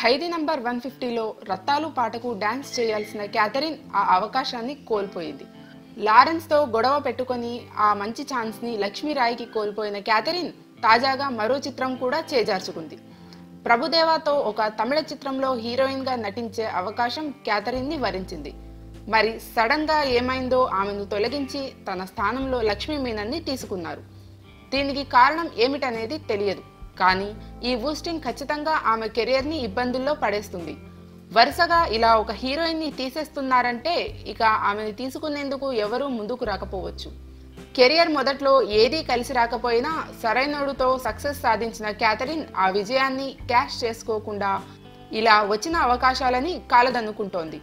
ఖైదీ number 150లో Rattalu పాటకు dance చేయాల్సిన Catherine ఆ అవకాశాన్ని కోల్పోయింది. లారెన్స్తో గొడవ పెట్టుకొని ఆ మంచి ఛాన్స్ని లక్ష్మీరాయ్కి కోల్పోయిన క్యాథరిన్ తాజాగా మరో చిత్రం కూడా చేజార్చుకుంది. ప్రభుదేవాతో ఒక తమిళ చిత్రంలో హీరోయిన్గా నటించే అవకాశం క్యాథరిన్ని వరించింది. మరి సడన్గా ఏమైందో ఆమెను తొలగించి తన స్థానంలో లక్ష్మీ మీనన్ని తీసుకున్నారు. దీనికి కారణం ఏమిటనేది తెలియదు. కానీ ఈ బూస్టింగ్ ఖచ్చితంగా ఆమె కెరియర్ని ఇబ్బందుల్లో పడేస్తుంది. వరుసగా ఇలా ఒక హీరోయిన్ని తీసేస్తున్నారంటే ఇక ఆమెను తీసుకునేందుకు ఎవరూ ముందుకు రాకపోవచ్చు. కెరియర్ మొదట్లో ఏదీ కలిసి రాకపోయినా సరైనోడుతో సక్సెస్ సాధించిన క్యాథరిన్ ఆ విజయాన్ని క్యాష్ చేసుకోకుండా ఇలా వచ్చిన అవకాశాలని కాలదన్నుకుంటోంది.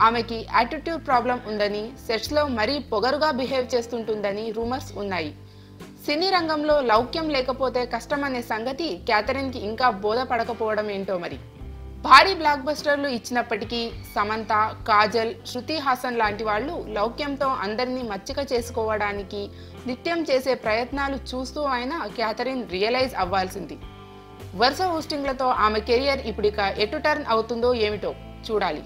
ఆమెకి యాటిట్యూడ్ ప్రాబ్లం ఉందని, సెట్స్లో మరీ పొగరుగా బిహేవ్ చేస్తుంటుందని రూమర్స్ ఉన్నాయి. సినీ రంగంలో లౌక్యం లేకపోతే కష్టమనే సంగతి క్యాథరిన్కి ఇంకా బోధపడకపోవడం ఏంటో మరి. భారీ బ్లాక్ బస్టర్లు ఇచ్చినప్పటికీ సమంత, కాజల్, శృతి హాసన్ లాంటి వాళ్ళు లౌక్యంతో అందరినీ మచ్చిక చేసుకోవడానికి నిత్యం చేసే ప్రయత్నాలు చూస్తూ అయినా క్యాథరిన్ రియలైజ్ అవ్వాల్సింది. వరుస హోస్టింగ్లతో ఆమె కెరియర్ ఇప్పుడిక ఎటు టర్న్ అవుతుందో ఏమిటో చూడాలి.